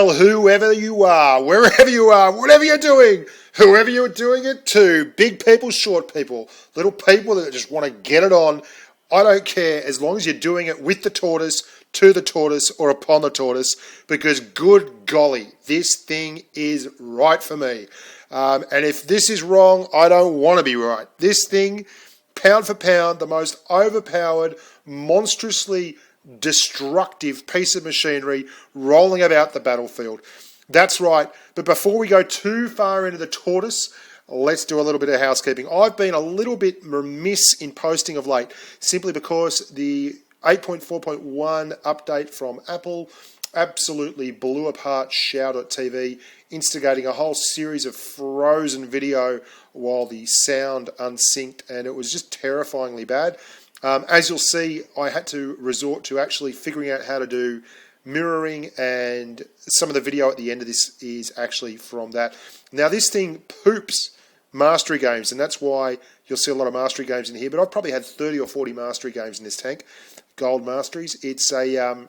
Well, whoever you are, wherever you are, whatever you're doing, whoever you're doing it to, big people, short people, little people that just want to get it on, I don't care as long as you're doing it with the tortoise, to the tortoise, or upon the tortoise, because good golly, this thing is right for me. And if this is wrong, I don't want to be right. This thing, pound for pound, the most overpowered, monstrously destructive piece of machinery rolling about the battlefield. That's right. But before we go too far into the tortoise, let's do a little bit of housekeeping. I've been a little bit remiss in posting of late, simply because the 8.4.1 update from Apple absolutely blew apart Show.tv, instigating a whole series of frozen video while the sound unsynced, and it was just terrifyingly bad. As you'll see, I had to resort to actually figuring out how to do mirroring, and some of the video at the end of this is actually from that. Now, this thing poops mastery games, and that's why you'll see a lot of mastery games in here, but I've probably had 30 or 40 mastery games in this tank, gold masteries. It's a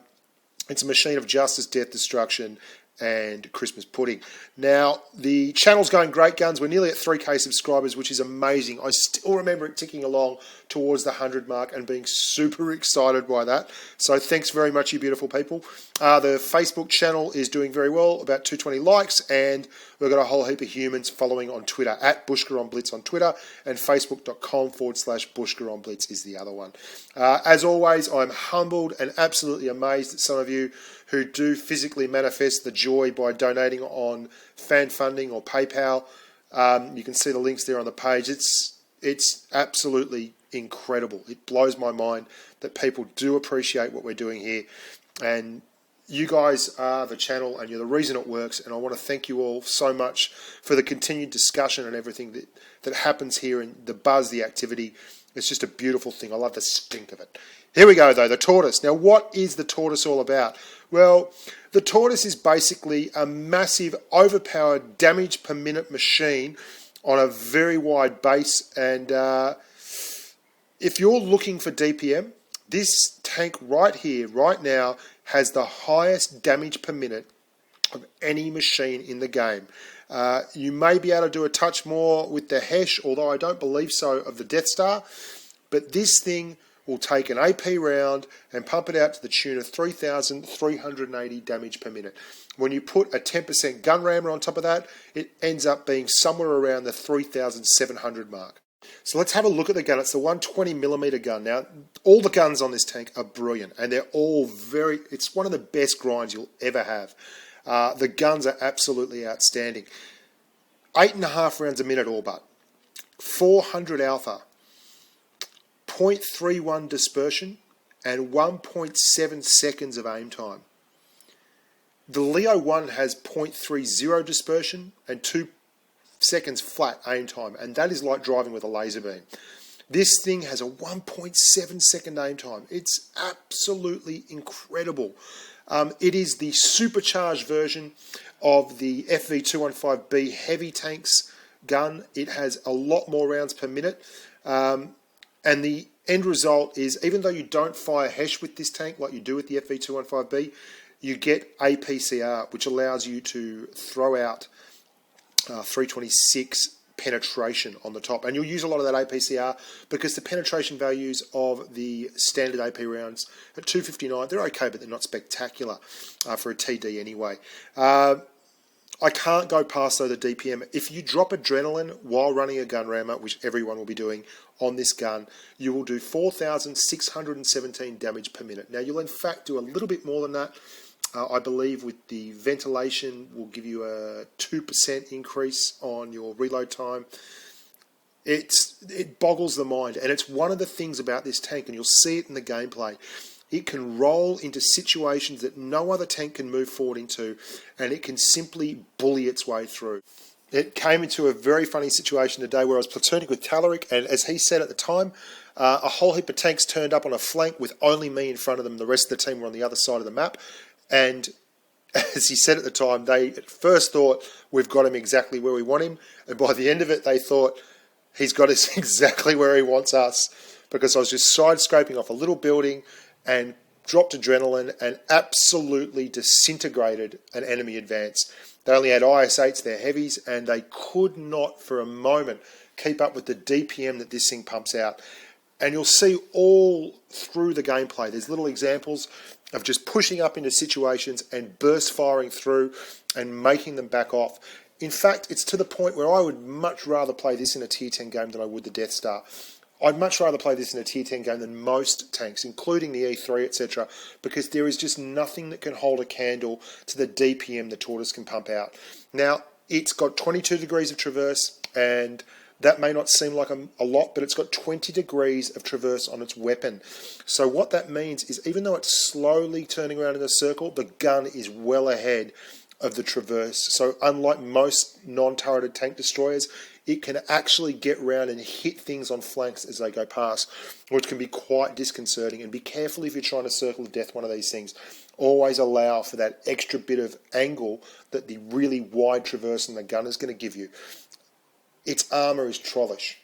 machine of justice, death, destruction, and Christmas pudding. Now, the channel's going great guns. We're nearly at 3K subscribers, which is amazing. I still remember it ticking along towards the 100 mark and being super excited by that. So thanks very much, you beautiful people. The Facebook channel is doing very well, about 220 likes, and we've got a whole heap of humans following on Twitter, at Bushka on Blitz on Twitter, and facebook.com/Bushka on Blitz is the other one. As always, I'm humbled and absolutely amazed at some of you who do physically manifest the joy by donating on fan funding or PayPal. You can see the links there on the page. It's absolutely incredible. It blows my mind that people do appreciate what we're doing here. And you guys are the channel, and you're the reason it works. And I want to thank you all so much for the continued discussion and everything that happens here, and the buzz, the activity. It's just a beautiful thing. I love the stink of it. Here we go, though, the tortoise. Now, what is the tortoise all about? Well, the tortoise is basically a massive, overpowered, damage per minute machine on a very wide base. And if you're looking for DPM, this tank right here, right now, has the highest damage per minute of any machine in the game. You may be able to do a touch more with the Hesh, although I don't believe so, of the Death Star. But this thing will take an AP round and pump it out to the tune of 3,380 damage per minute. When you put a 10% gun rammer on top of that, it ends up being somewhere around the 3,700 mark. So let's have a look at the gun. It's the 120mm gun. Now, all the guns on this tank are brilliant, and they're all it's one of the best grinds you'll ever have. The guns are absolutely outstanding. 8.5 rounds a minute all but. 400 alpha. 0.31 dispersion, and 1.7 seconds of aim time. The Leo 1 has 0.30 dispersion and 2 seconds flat aim time, and that is like driving with a laser beam. This thing has a 1.7 second aim time. It's absolutely incredible. It is the supercharged version of the FV215B heavy tanks gun. It has a lot more rounds per minute. And the end result is, even though you don't fire Hesh with this tank like you do with the FV215B, you get APCR, which allows you to throw out 326 penetration on the top. And you'll use a lot of that APCR because the penetration values of the standard AP rounds at 259, they're okay, but they're not spectacular for a TD anyway. I can't go past, though, the DPM. If you drop adrenaline while running a gun rammer, which everyone will be doing on this gun, you will do 4,617 damage per minute. Now, you'll in fact do a little bit more than that. I believe with the ventilation will give you a 2% increase on your reload time. It boggles the mind, and it's one of the things about this tank, and you'll see it in the gameplay. It can roll into situations that no other tank can move forward into, and it can simply bully its way through. It came into a very funny situation today where I was platooning with Talaric, and as he said at the time, a whole heap of tanks turned up on a flank with only me in front of them. The rest of the team were on the other side of the map. And as he said at the time, they at first thought, we've got him exactly where we want him. And by the end of it, they thought, he's got us exactly where he wants us. Because I was just side-scraping off a little building and dropped adrenaline, and absolutely disintegrated an enemy advance. They only had IS-8s, they're heavies, and they could not for a moment keep up with the DPM that this thing pumps out. And you'll see all through the gameplay, there's little examples of just pushing up into situations and burst firing through and making them back off. In fact, it's to the point where I would much rather play this in a tier 10 game than I would the Death Star. I'd much rather play this in a tier 10 game than most tanks, including the E3, etc., because there is just nothing that can hold a candle to the DPM the Tortoise can pump out. Now, it's got 22 degrees of traverse, and that may not seem like a lot, but it's got 20 degrees of traverse on its weapon. So what that means is even though it's slowly turning around in a circle, the gun is well ahead of the traverse. So unlike most non-turreted tank destroyers, it can actually get round and hit things on flanks as they go past, which can be quite disconcerting. And be careful if you're trying to circle to death one of these things. Always allow for that extra bit of angle that the really wide traverse in the gun is going to give you. Its armour is trollish.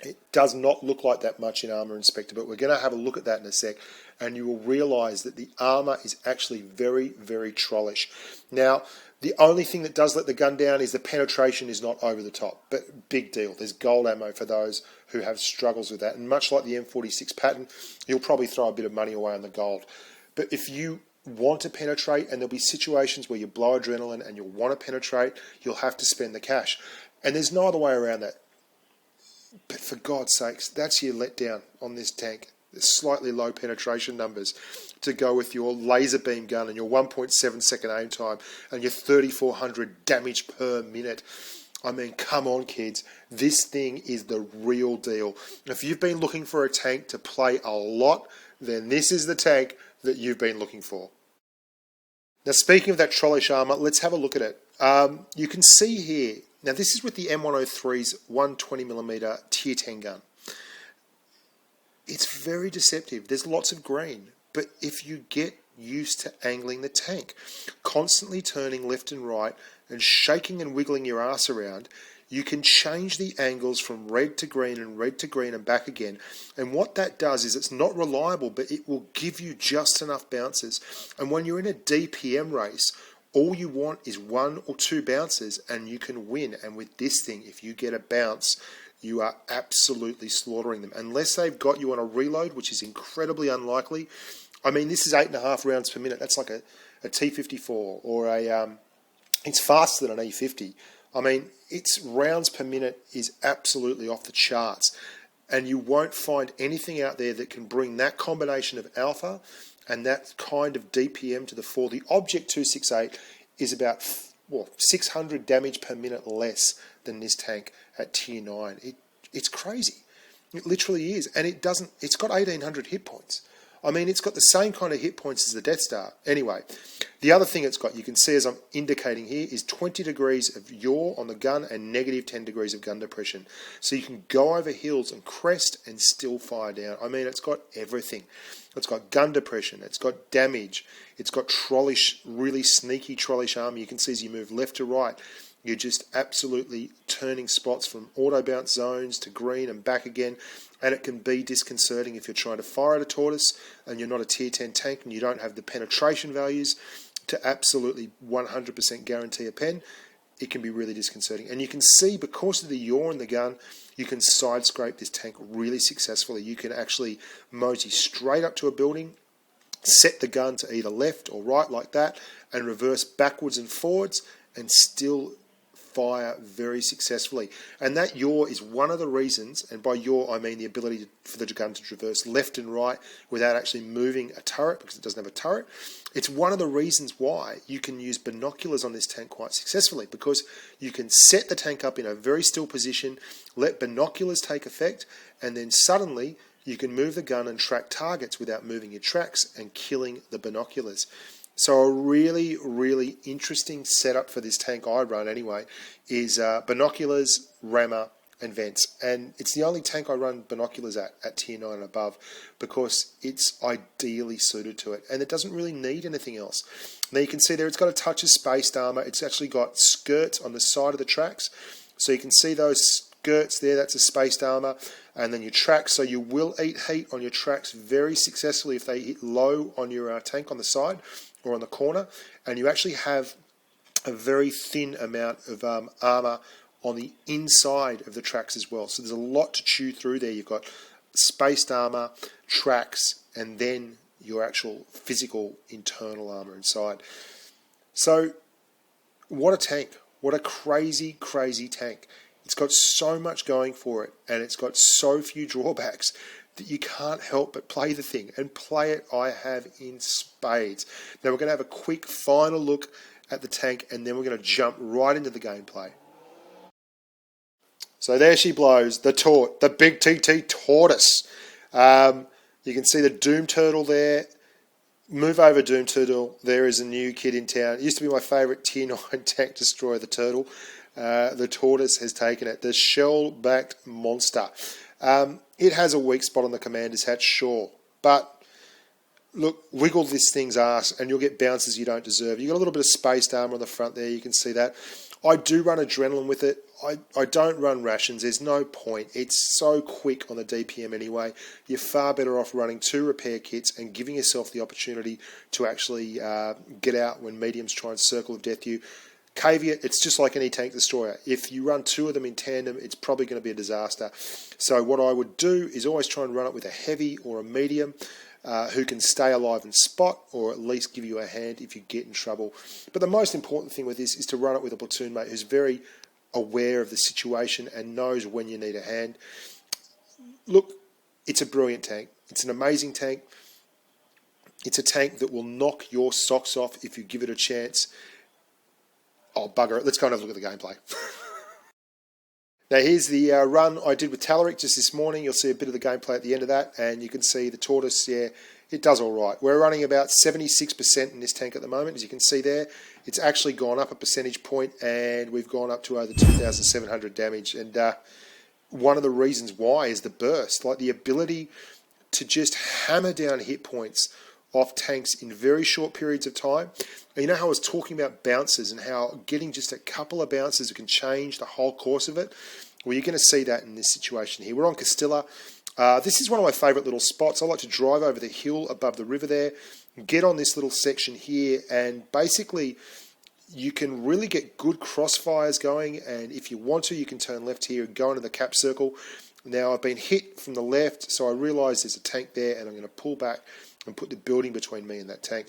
It does not look like that much in Armour Inspector, but we're going to have a look at that in a sec, and you will realise that the armour is actually very, very trollish. Now, the only thing that does let the gun down is the penetration is not over the top, but big deal. There's gold ammo for those who have struggles with that, and much like the M46 pattern, you'll probably throw a bit of money away on the gold. But if you want to penetrate, and there'll be situations where you blow adrenaline and you'll want to penetrate, you'll have to spend the cash. And there's no other way around that. But for God's sakes, that's your letdown on this tank. There's slightly low penetration numbers to go with your laser beam gun and your 1.7 second aim time and your 3,400 damage per minute. I mean, come on, kids. This thing is the real deal. If you've been looking for a tank to play a lot, then this is the tank that you've been looking for. Now, speaking of that trollish armour, let's have a look at it. You can see here, now this is with the M103's 120mm tier 10 gun. It's very deceptive. There's lots of green, but if you get used to angling the tank, constantly turning left and right and shaking and wiggling your ass around, you can change the angles from red to green and back again. And what that does is it's not reliable, but it will give you just enough bounces. And when you're in a DPM race, all you want is 1 or 2 bounces and you can win. And with this thing, if you get a bounce, you are absolutely slaughtering them. Unless they've got you on a reload, which is incredibly unlikely. I mean, this is 8.5 rounds per minute. That's like a T54 or it's faster than an E50. I mean, its rounds per minute is absolutely off the charts. And you won't find anything out there that can bring that combination of alpha and that kind of DPM to the fore. The Object 268 is about 600 damage per minute less than this tank at tier 9. It's crazy. It literally is. And it's got 1,800 hit points. I mean, it's got the same kind of hit points as the Death Star. Anyway, the other thing it's got, you can see as I'm indicating here, is 20 degrees of yaw on the gun and negative 10 degrees of gun depression. So you can go over hills and crest and still fire down. I mean, it's got everything. It's got gun depression, it's got damage, it's got trollish, really sneaky trollish armor. You can see as you move left to right, you're just absolutely turning spots from auto bounce zones to green and back again. And it can be disconcerting if you're trying to fire at a Tortoise and you're not a tier 10 tank and you don't have the penetration values to absolutely 100% guarantee a pen. It can be really disconcerting. And you can see, because of the yaw in the gun, you can side scrape this tank really successfully. You can actually mosey straight up to a building, set the gun to either left or right like that, and reverse backwards and forwards and still fire very successfully. And that yaw is one of the reasons, and by yaw I mean the ability for the gun to traverse left and right without actually moving a turret, because it doesn't have a turret. It's one of the reasons why you can use binoculars on this tank quite successfully, because you can set the tank up in a very still position, let binoculars take effect, and then suddenly you can move the gun and track targets without moving your tracks and killing the binoculars. So a really, really interesting setup for this tank I run anyway is binoculars, rammer and vents. And it's the only tank I run binoculars at tier 9 and above, because it's ideally suited to it. And it doesn't really need anything else. Now you can see there it's got a touch of spaced armour. It's actually got skirts on the side of the tracks. So you can see those skirts there, that's a spaced armour. and then your tracks. So you will eat heat on your tracks very successfully if they hit low on your tank on the side or on the corner, and you actually have a very thin amount of armour on the inside of the tracks as well. So there's a lot to chew through there. You've got spaced armour, tracks, and then your actual physical internal armour inside. So what a tank. What a crazy, crazy tank. It's got so much going for it, and it's got so few drawbacks that you can't help but play the thing. And play it I have in spades. Now we're going to have a quick final look at the tank, and then we're going to jump right into the gameplay. So there she blows, the big TT Tortoise. You can see the Doom Turtle there. Move over, Doom Turtle. There is a new kid in town. It used to be my favourite Tier 9 tank destroyer, the Turtle. The Tortoise has taken it. The shell-backed monster. It has a weak spot on the commander's hatch, sure. But look, wiggle this thing's ass and you'll get bounces you don't deserve. You've got a little bit of spaced armour on the front there. You can see that. I do run adrenaline with it. I don't run rations. There's no point. It's so quick on the DPM anyway. You're far better off running 2 repair kits and giving yourself the opportunity to actually get out when mediums try and circle of death you. Caveat, it's just like any tank destroyer. If you run 2 of them in tandem, it's probably going to be a disaster. So what I would do is always try and run it with a heavy or a medium who can stay alive and spot, or at least give you a hand if you get in trouble. But the most important thing with this is to run it with a platoon mate who's very aware of the situation and knows when you need a hand. Look, it's a brilliant tank. It's an amazing tank. It's a tank that will knock your socks off if you give it a chance. Oh, bugger it. Let's go and have a look at the gameplay. Now, here's the run I did with Talaric just this morning. You'll see a bit of the gameplay at the end of that, and you can see the Tortoise, yeah, it does all right. We're running about 76% in this tank at the moment, as you can see there. It's actually gone up a percentage point, and we've gone up to over 2,700 damage. And one of the reasons why is the burst, like the ability to just hammer down hit points off tanks in very short periods of time. And you know how I was talking about bounces and how getting just a couple of bounces can change the whole course of it? Well, you're going to see that in this situation here. We're on Castilla. This is one of my favourite little spots. I like to drive over the hill above the river there, get on this little section here, and basically you can really get good crossfires going, and if you want to, you can turn left here and go into the cap circle. Now, I've been hit from the left, so I realise there's a tank there, and I'm going to pull back and put the building between me and that tank.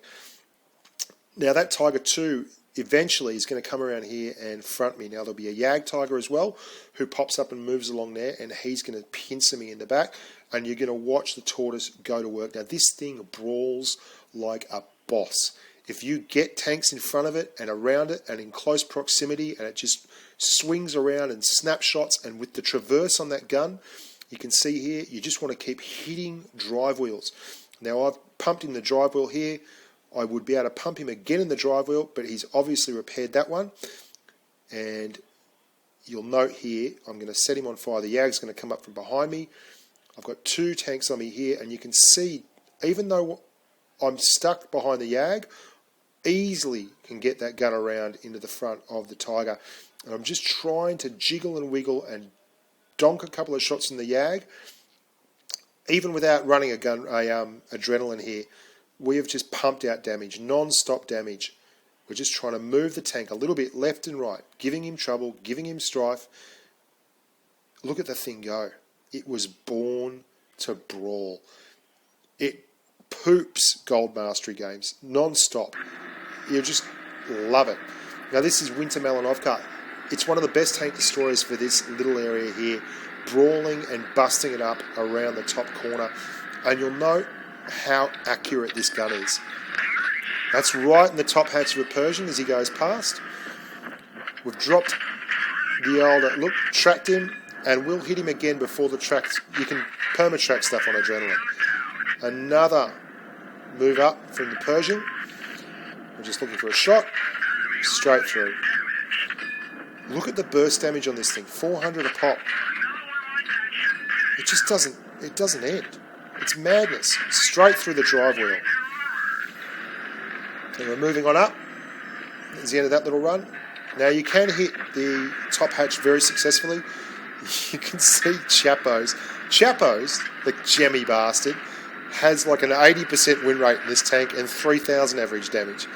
Now, that Tiger 2 eventually is going to come around here and front me. Now, there'll be a Yag Tiger as well who pops up and moves along there, and he's going to pincer me in the back, and you're going to watch the Tortoise go to work. Now, this thing brawls like a boss. If you get tanks in front of it and around it and in close proximity, and it just swings around and snapshots, and with the traverse on that gun, you can see here, you just want to keep hitting drive wheels. Now, I've pumped in the drive wheel here. I would be able to pump him again in the drive wheel, but he's obviously repaired that one. And you'll note here, I'm going to set him on fire. The Yag's going to come up from behind me. I've got 2 tanks on me here, and you can see, even though I'm stuck behind the Yag, easily can get that gun around into the front of the Tiger. And I'm just trying to jiggle and wiggle and donk a couple of shots in the Yag. Even without running adrenaline here, we have just pumped out damage, non-stop damage. We're just trying to move the tank a little bit left and right, giving him trouble, giving him strife. Look at the thing go. It was born to brawl. It poops gold mastery games, non-stop. You just love it. Now, this is Winter Malinovka. It's one of the best tank destroyers for this little area here, brawling and busting it up around the top corner. And you'll note how accurate this gun is. That's right in the top hatch of a Persian as he goes past. We've dropped the old, look, tracked him, and we'll hit him again before the tracks. You can perma-track stuff on adrenaline. Another move up from the Persian. We're just looking for a shot. Straight through. Look at the burst damage on this thing. 400 a pop. It just doesn't end. It's madness. Straight through the drive wheel. And we're moving on up. That's the end of that little run. Now, you can hit the top hatch very successfully. You can see Chapo's Chapo's, the gemmy bastard, has like an 80% win rate in this tank and 3,000 average damage.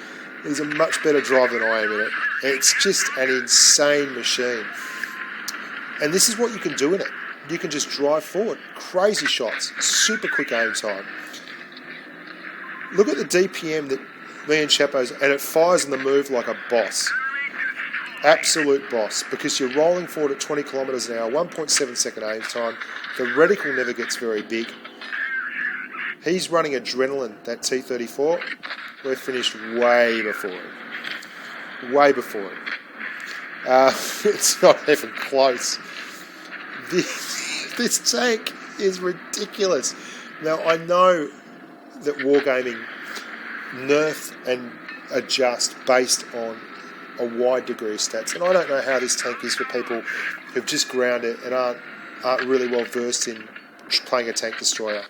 He's a much better driver than I am in it. It's just an insane machine. And this is what you can do in it. You can just drive forward. Crazy shots. Super quick aim time. Look at the DPM that me and Chapo's, and it fires on the move like a boss. Absolute boss. Because you're rolling forward at 20 kilometres an hour, 1.7 second aim time. The reticle never gets very big. He's running adrenaline, that T-34. We're finished way before him. Way before him. It's not even close. This tank is ridiculous. Now, I know that wargaming nerf and adjust based on a wide degree of stats, and I don't know how this tank is for people who've just ground it and aren't really well versed in playing a tank destroyer.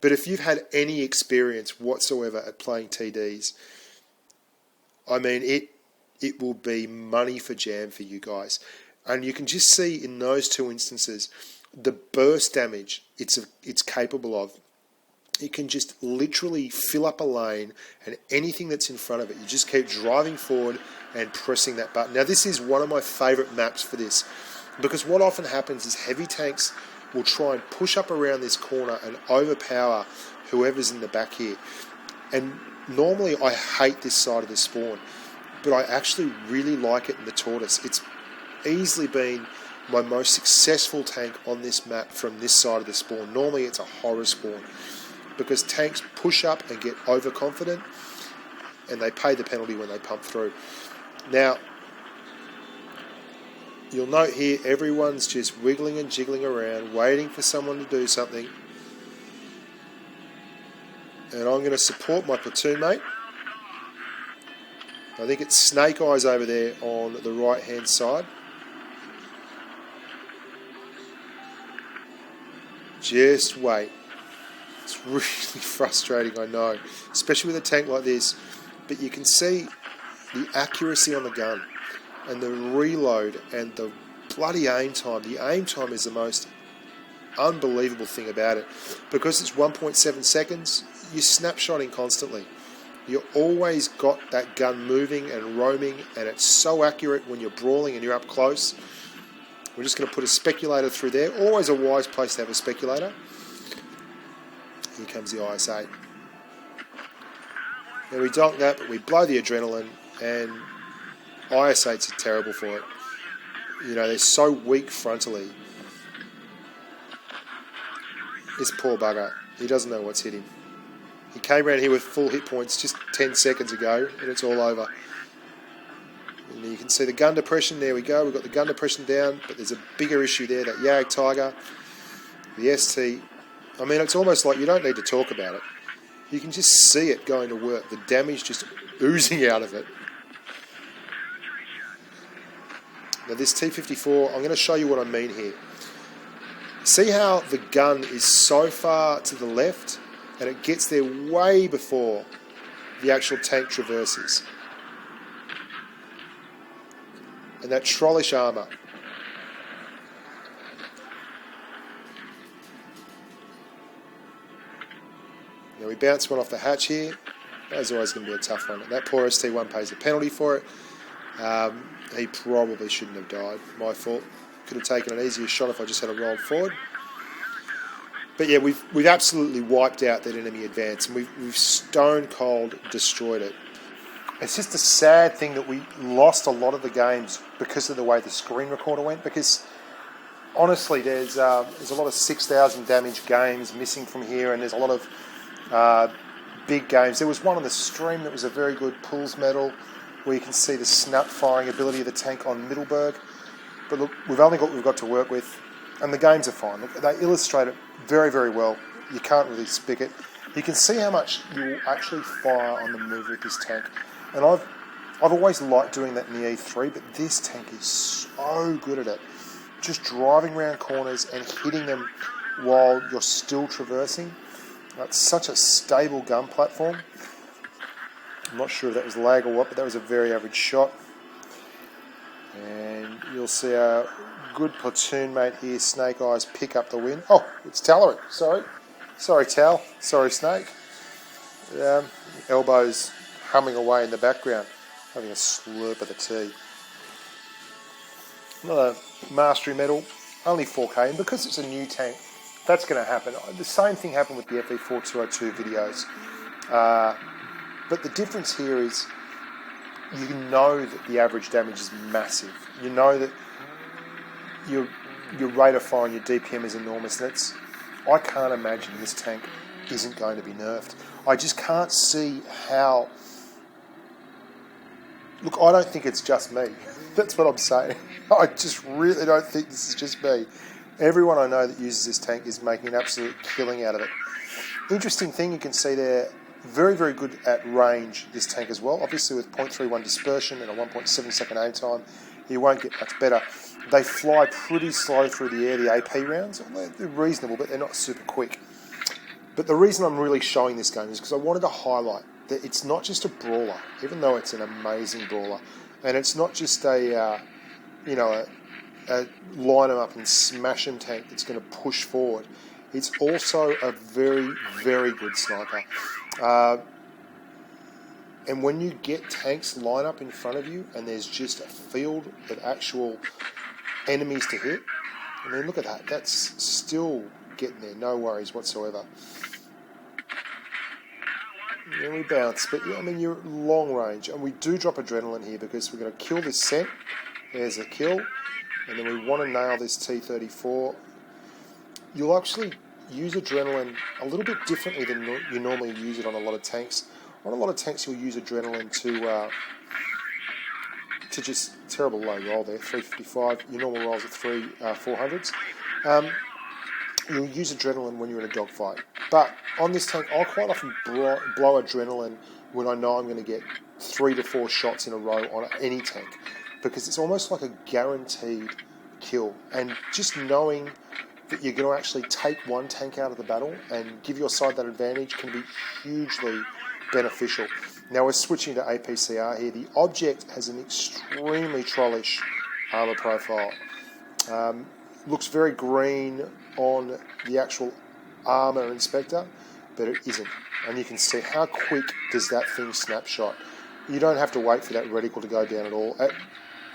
But if you've had any experience whatsoever at playing TDs, I mean, it will be money for jam for you guys. And you can just see in those two instances the burst damage it's capable of. It can just literally fill up a lane, and anything that's in front of it, you just keep driving forward and pressing that button. Now, this is one of my favourite maps for this, because what often happens is heavy tanks will try and push up around this corner and overpower whoever's in the back here. And normally I hate this side of the spawn, but I actually really like it in the Tortoise. It's easily been my most successful tank on this map from this side of the spawn. Normally it's a horror spawn, because tanks push up and get overconfident, and they pay the penalty when they pump through. Now, you'll note here everyone's just wiggling and jiggling around, waiting for someone to do something. And I'm going to support my platoon mate. I think it's Snake Eyes over there on the right hand side. Just wait. It's really frustrating, I know, especially with a tank like this. But you can see the accuracy on the gun and the reload and the bloody aim time. The aim time is the most unbelievable thing about it. Because it's 1.7 seconds, you're snapshotting constantly. You always got that gun moving and roaming, and it's so accurate when you're brawling and you're up close. We're just going to put a speculator through there. Always a wise place to have a speculator. Here comes the IS-8. Now we donk that, but we blow the adrenaline, and IS-8s are terrible for it. You know, they're so weak frontally. This poor bugger, he doesn't know what's hit him. He came around here with full hit points just 10 seconds ago, and it's all over. And you can see the gun depression. There we go. We've got the gun depression down, but there's a bigger issue there, that Yag Tiger, the ST. I mean, it's almost like you don't need to talk about it. You can just see it going to work. The damage just oozing out of it. Now this T-54, I'm going to show you what I mean here. See how the gun is so far to the left, and it gets there way before the actual tank traverses. And that trollish armour. Now we bounce one off the hatch here. That's always going to be a tough one. And that poor ST1 pays a penalty for it. He probably shouldn't have died. My fault. Could have taken an easier shot if I just had a roll forward. But yeah, we've absolutely wiped out that enemy advance, and we've stone cold destroyed it. It's just a sad thing that we lost a lot of the games because of the way the screen recorder went. Because honestly, there's a lot of 6,000 damage games missing from here, and there's a lot of big games. There was one on the stream that was a very good pools medal, where you can see the snap firing ability of the tank on Middleburg. But look, we've only got what we've got to work with, and the games are fine. Look, they illustrate it very, very well. You can't really spick it. You can see how much you will actually fire on the move with this tank. And I've always liked doing that in the E3, but this tank is so good at it. Just driving around corners and hitting them while you're still traversing. It's such a stable gun platform. I'm not sure if that was lag or what, but that was a very average shot. And you'll see our good platoon mate here, Snake Eyes, pick up the win. Oh, it's Tallery. Sorry, Tal. Sorry, Snake. Elbows humming away in the background, having a slurp of the tea. Another mastery medal, only 4K, and because it's a new tank, that's going to happen. The same thing happened with the FE4202 videos. But the difference here is you know that the average damage is massive. You know that your rate of fire and your DPM is enormous, and I can't imagine this tank isn't going to be nerfed. I just can't see how... Look, I don't think it's just me. That's what I'm saying. I just really don't think this is just me. Everyone I know that uses this tank is making an absolute killing out of it. Interesting thing you can see there, very, very good at range, this tank as well. Obviously with 0.31 dispersion and a 1.7 second aim time, you won't get much better. They fly pretty slow through the air, the AP rounds. They're reasonable, but they're not super quick. But the reason I'm really showing this game is because I wanted to highlight that it's not just a brawler, even though it's an amazing brawler, and it's not just a line them up and smash them tank that's going to push forward. It's also a very, very good sniper. And when you get tanks line up in front of you and there's just a field of actual enemies to hit, I mean, look at that. That's still getting there. No worries whatsoever. Yeah, we bounce, but I mean, you're long range. And we do drop adrenaline here because we're going to kill this scent. There's a kill. And then we want to nail this T-34. You'll actually use adrenaline a little bit differently than you normally use it on a lot of tanks. On a lot of tanks, you'll use adrenaline to just terrible low roll there, 355. Your normal rolls at 400s. You'll use adrenaline when you're in a dogfight. But on this tank, I'll quite often blow adrenaline when I know I'm going to get 3 to 4 shots in a row on any tank, because it's almost like a guaranteed kill. And just knowing that you're going to actually take one tank out of the battle and give your side that advantage can be hugely beneficial. Now we're switching to APCR here. The object has an extremely trollish armour profile. Looks very green on the actual armour inspector, but it isn't. And you can see how quick does that thing snapshot. You don't have to wait for that reticle to go down at all. At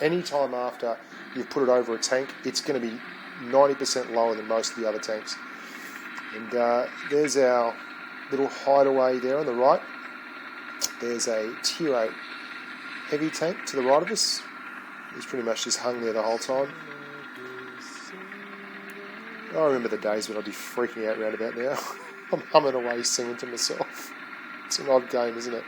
any time after you've put it over a tank, it's going to be 90% lower than most of the other tanks. And there's our little hideaway there on the right. There's a Tier 8 heavy tank to the right of us. He's pretty much just hung there the whole time. I remember the days when I'd be freaking out round about now. I'm humming away singing to myself. It's an odd game, isn't it?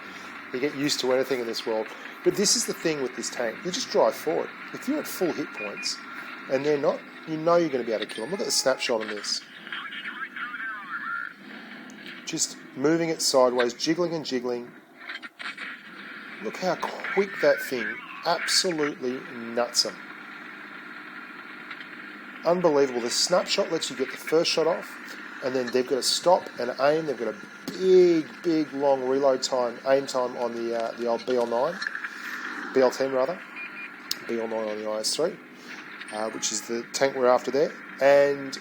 You get used to anything in this world. But this is the thing with this tank. You just drive forward. If you're at full hit points and they're not, you know you're going to be able to kill them. Look at the snapshot on this. Just moving it sideways, jiggling and jiggling. Look how quick that thing absolutely nuts them. Unbelievable. The snapshot lets you get the first shot off, and then they've got to stop and aim. They've got a big, long reload time, aim time on the old BL9, BL10 rather, BL9 on the IS3, which is the tank we're after there, and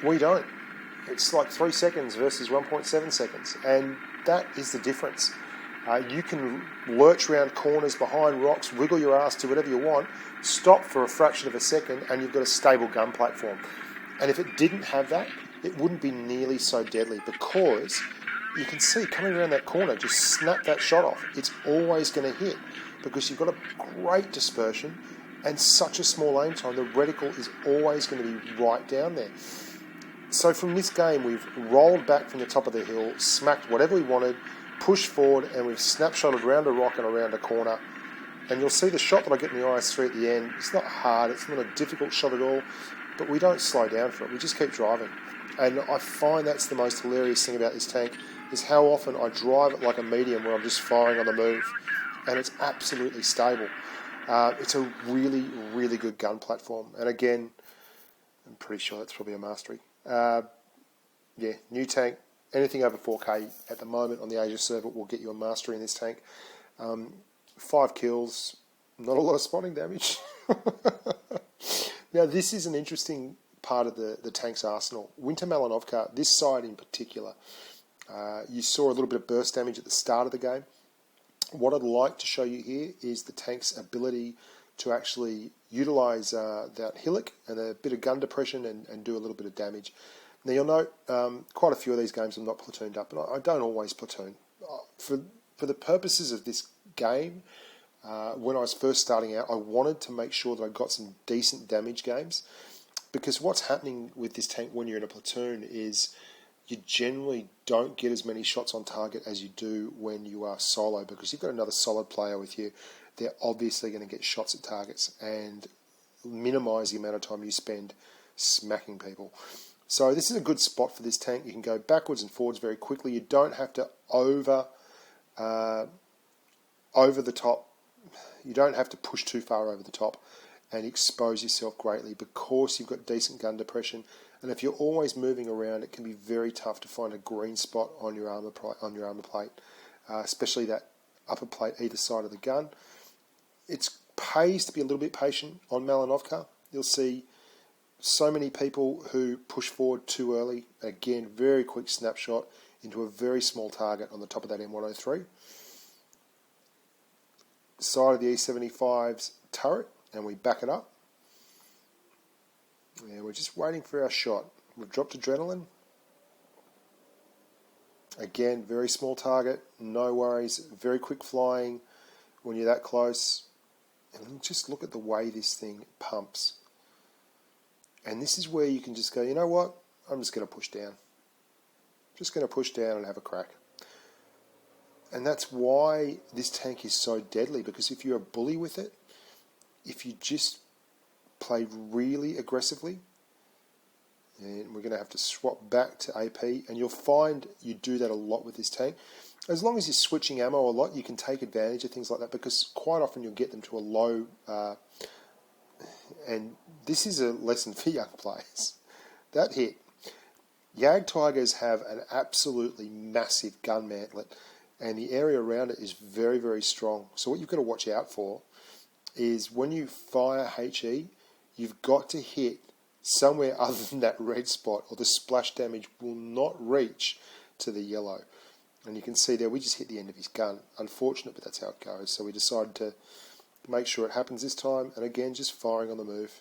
we don't. It's like 3 seconds versus 1.7 seconds, and that is the difference. You can lurch around corners, behind rocks, wiggle your ass, do whatever you want, stop for a fraction of a second, and you've got a stable gun platform. And if it didn't have that, it wouldn't be nearly so deadly, because you can see coming around that corner, just snap that shot off. It's always going to hit, because you've got a great dispersion and such a small aim time. The reticle is always going to be right down there. So from this game, we've rolled back from the top of the hill, smacked whatever we wanted, pushed forward, and we've snapshotted around a rock and around a corner. And you'll see the shot that I get in the IS3 at the end. It's not hard, it's not a difficult shot at all, but we don't slow down for it. We just keep driving. And I find that's the most hilarious thing about this tank, is how often I drive it like a medium where I'm just firing on the move, and it's absolutely stable. It's a really, really good gun platform. And again, I'm pretty sure that's probably a mastery. New tank. Anything over 4K at the moment on the Asia server will get you a mastery in this tank. 5 kills, not a lot of spotting damage. Now, this is an interesting part of the tank's arsenal. Winter Malinovka, this side in particular, you saw a little bit of burst damage at the start of the game. What I'd like to show you here is the tank's ability to actually utilise that hillock and a bit of gun depression and do a little bit of damage. Now, you'll note quite a few of these games I'm not platooned up, and I don't always platoon. For the purposes of this game, when I was first starting out, I wanted to make sure that I got some decent damage games, because what's happening with this tank when you're in a platoon is you generally don't get as many shots on target as you do when you are solo, because you've got another solid player with you. They're obviously going to get shots at targets and minimise the amount of time you spend smacking people. So this is a good spot for this tank. You can go backwards and forwards very quickly. You don't have to over the top. You don't have to push too far over the top and expose yourself greatly, because you've got decent gun depression. And if you're always moving around, it can be very tough to find a green spot on your armor plate, especially that upper plate either side of the gun. It pays to be a little bit patient on Malinovka. You'll see so many people who push forward too early. Again, very quick snapshot into a very small target on the top of that M103. Side of the E75's turret, and we back it up. Yeah, we're just waiting for our shot. We've dropped adrenaline. Again, very small target, no worries, very quick flying when you're that close. And just look at the way this thing pumps. And this is where you can just go, you know what, I'm just going to push down. Just going to push down and have a crack. And that's why this tank is so deadly, because if you're a bully with it, if you just play really aggressively, and we're going to have to swap back to AP, and you'll find you do that a lot with this tank. As long as you're switching ammo a lot, you can take advantage of things like that, because quite often you'll get them to a low, and this is a lesson for young players. That hit. Yag Tigers have an absolutely massive gun mantlet, and the area around it is very, very strong. So what you've got to watch out for is when you fire HE, you've got to hit somewhere other than that red spot, or the splash damage will not reach to the yellow. And you can see there, we just hit the end of his gun. Unfortunate, but that's how it goes. So we decided to make sure it happens this time, and again, just firing on the move.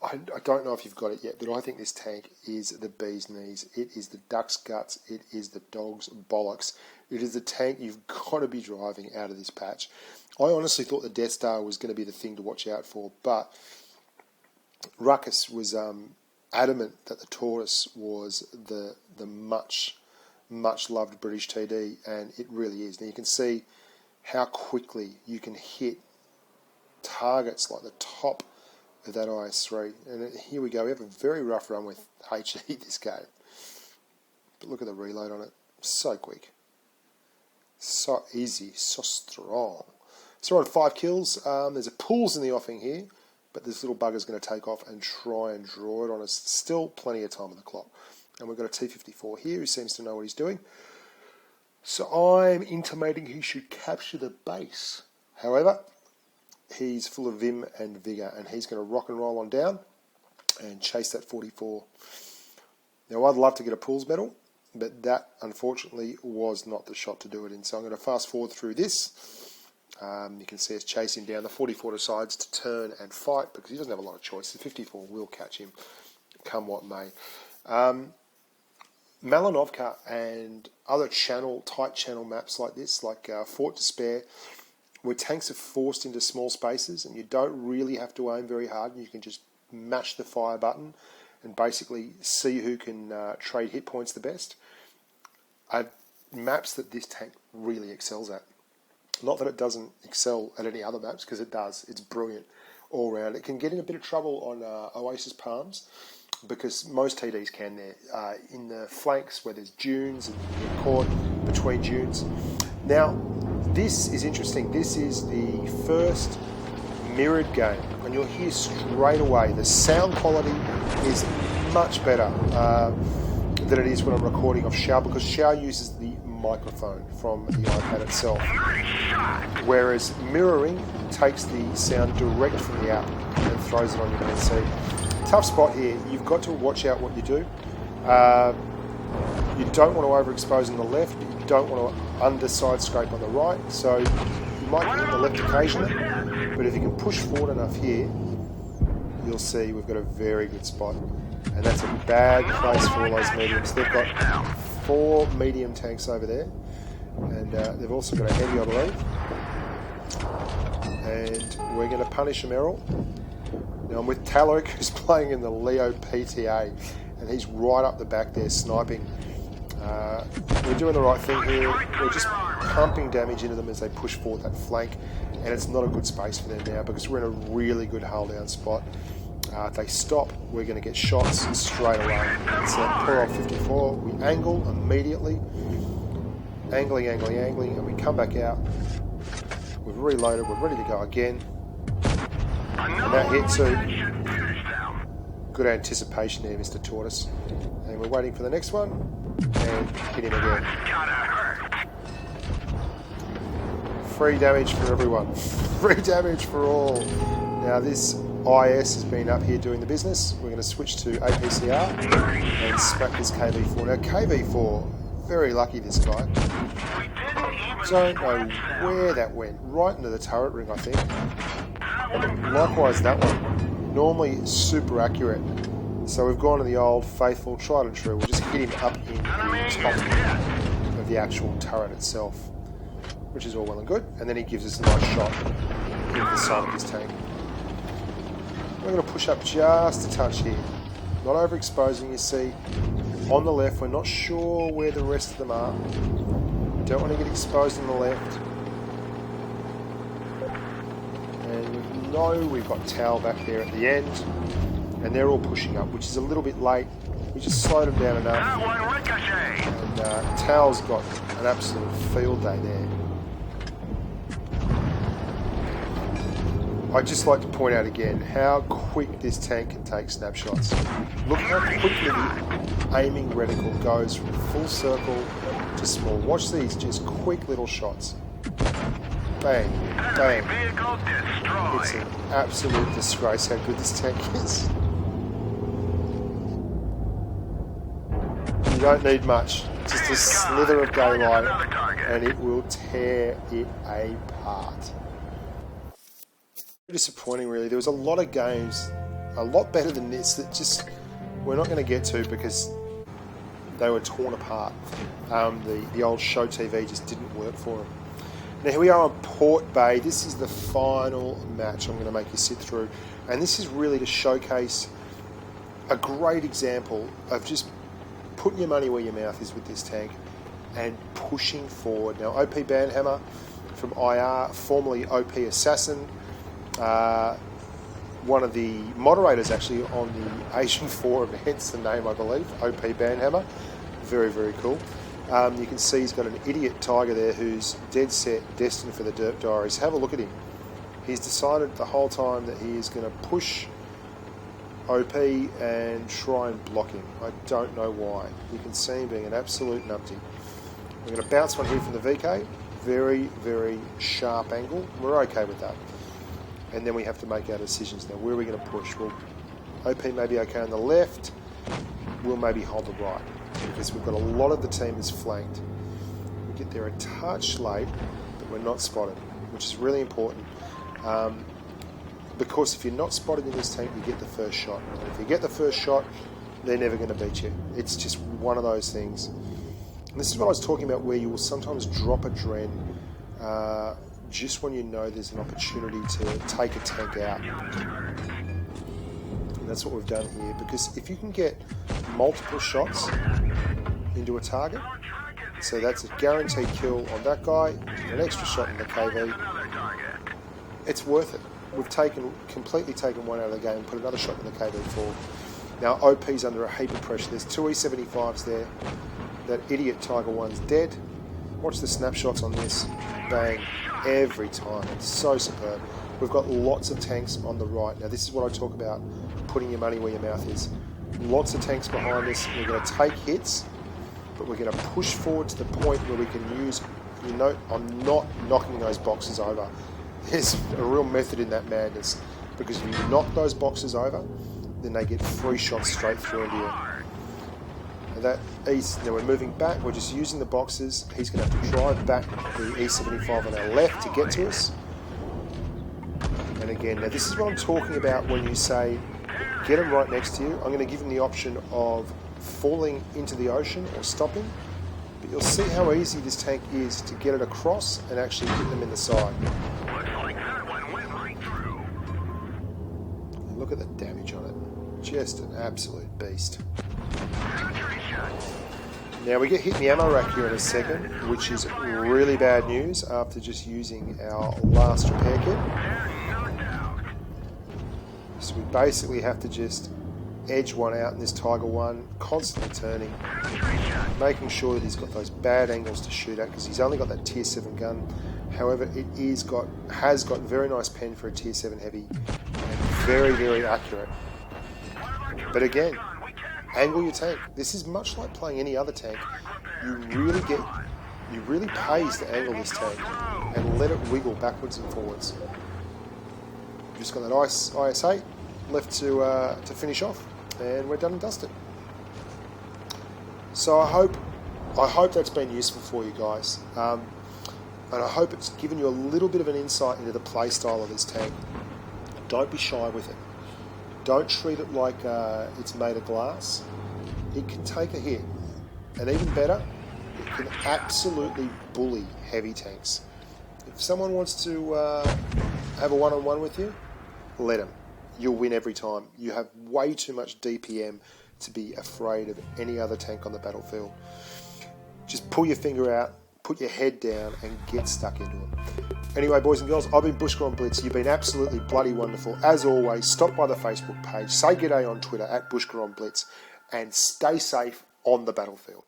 I don't know if you've got it yet, but I think this tank is the bee's knees. It is the duck's guts. It is the dog's bollocks. It is the tank you've got to be driving out of this patch. I honestly thought the Death Star was going to be the thing to watch out for, but Ruckus was adamant that the Tortoise was the much loved British TD, and it really is. Now you can see how quickly you can hit targets like the top of that IS-3. And here we go. We have a very rough run with HE this game. But look at the reload on it. So quick. So easy. So strong. So we're on 5 kills. There's a pulls in the offing here, but this little bugger's going to take off and try and draw it on us. Still plenty of time on the clock. And we've got a T-54 here who seems to know what he's doing. So I'm intimating he should capture the base. However, he's full of vim and vigour, and he's going to rock and roll on down and chase that 44. Now, I'd love to get a pools medal, but that, unfortunately, was not the shot to do it in. So I'm going to fast forward through this. You can see us chasing down. The 44 decides to turn and fight because he doesn't have a lot of choice. The 54 will catch him, come what may. Malinovka and other tight channel maps like this, like Fort Despair, where tanks are forced into small spaces and you don't really have to aim very hard, and you can just mash the fire button and basically see who can trade hit points the best. Maps that this tank really excels at. Not that it doesn't excel at any other maps, because it does. It's brilliant all round. It can get in a bit of trouble on Oasis Palms, because most TDs can there. In the flanks where there's dunes and you get caught between dunes. Now, this is interesting. This is the first mirrored game, and you'll hear straight away the sound quality is much better than it is when I'm recording off Xiao, because Xiao uses the microphone from the iPad itself, whereas mirroring takes the sound direct from the out and throws it on your man. So tough spot here. You've got to watch out what you do. You don't want to overexpose on the left. You don't want to underside scrape on the right. So you might get on the left occasionally, but if you can push forward enough here, you'll see we've got a very good spot. And that's a bad place for all those mediums. They've got 4 medium tanks over there, and they've also got a heavy, I believe. And we're going to punish them, Errol. Now I'm with Taluk, who's playing in the Leo PTA, and he's right up the back there sniping. We're doing the right thing here. We're just pumping damage into them as they push forward that flank, and it's not a good space for them now because we're in a really good hull down spot. If they stop, we're going to get shots straight away. So pull off 54, we angle immediately, angling, and we come back out. We've reloaded, we're ready to go again. And that hit too. Good anticipation there, Mr. Tortoise. And we're waiting for the next one, and hit him again. Free damage for everyone. Free damage for all. Now this IS has been up here doing the business. We're going to switch to APCR and smack this KV4. Now KV4, very lucky this guy. Don't know where that went. Right into the turret ring, I think. Likewise that one. Normally super accurate. So we've gone to the old faithful tried and true. We'll just hit him up in the top of the actual turret itself, which is all well and good. And then he gives us a nice shot into the side of his tank. We're going to push up just a touch here. Not overexposing, you see. On the left, we're not sure where the rest of them are. Don't want to get exposed on the left. And we know we've got Tau back there at the end. And they're all pushing up, which is a little bit late. We just slowed them down enough. And Tau's got an absolute field day there. I'd just like to point out again how quick this tank can take snapshots. Look how quickly the aiming reticle goes from full circle to small. Watch these just quick little shots. Bang, bang. It's an absolute disgrace how good this tank is. You don't need much, just a slither of daylight and it will tear it apart. Disappointing really. There was a lot of games a lot better than this that just we're not going to get to because they were torn apart. The old show TV just didn't work for them. Now here we are on Port Bay. This is the final match I'm going to make you sit through, and this is really to showcase a great example of just putting your money where your mouth is with this tank and pushing forward. Now OP Bandhammer from IR, formerly OP Assassin, one of the moderators actually on the Asian forum, hence the name I believe, OP Bandhammer. Very, very cool. You can see he's got an idiot tiger there who's dead set, destined for the Derp Diaries. Have a look at him. He's decided the whole time that he is going to push OP and try and block him. I don't know why. You can see him being an absolute numpty. We're going to bounce one here from the VK. Very, very sharp angle. We're okay with that. And then we have to make our decisions now. Where are we going to push? Well, OP may be okay on the left. We'll maybe hold the right because we've got a lot of the team is flanked. We get there a touch late, but we're not spotted, which is really important. Because if you're not spotted in this tank, you get the first shot. And if you get the first shot, they're never going to beat you. It's just one of those things. And this is what I was talking about, where you will sometimes drop a dren just when you know there's an opportunity to take a tank out. And that's what we've done here, because if you can get multiple shots into a target, so that's a guaranteed kill on that guy, an extra shot in the KV, it's worth it. We've completely taken one out of the game and put another shot in the KV4. Now OP's under a heap of pressure. There's two E75s there. That idiot Tiger 1's dead. Watch the snapshots on this. Bang. Every time. It's so superb. We've got lots of tanks on the right. Now this is what I talk about, putting your money where your mouth is. Lots of tanks behind us. We're going to take hits, but we're going to push forward to the point where we can use, you know, I'm not knocking those boxes over. There's a real method in that madness, because if you knock those boxes over, then they get 3 shots straight through into you. And that east, now we're moving back, we're just using the boxes. He's going to have to drive back the E75 on our left to get to us. And again, now this is what I'm talking about when you say, get him right next to you. I'm going to give him the option of falling into the ocean or stopping. But you'll see how easy this tank is to get it across and actually hit them in the side. And look at the damage on it. Just an absolute beast. Now we get hit in the ammo rack here in a second, which is really bad news after just using our last repair kit. So we basically have to just edge one out in this Tiger 1, constantly turning, making sure that he's got those bad angles to shoot at, because he's only got that tier 7 gun. However, it has got very nice pen for a tier 7 heavy, and very, very accurate. But again, angle your tank. This is much like playing any other tank. You really pays to angle this tank and let it wiggle backwards and forwards. We've just got that IS-8 left to finish off, and we're done and dusted. So I hope that's been useful for you guys, and I hope it's given you a little bit of an insight into the play style of this tank. Don't be shy with it. Don't treat it like it's made of glass. It can take a hit, and even better, it can absolutely bully heavy tanks. If someone wants to have a one-on-one with you, let them. You'll win every time. You have way too much DPM to be afraid of any other tank on the battlefield. Just pull your finger out, put your head down, and get stuck into it. Anyway, boys and girls, I've been Bushka on Blitz. You've been absolutely bloody wonderful. As always, stop by the Facebook page, say g'day on Twitter @Bushka on Blitz, and stay safe on the battlefield.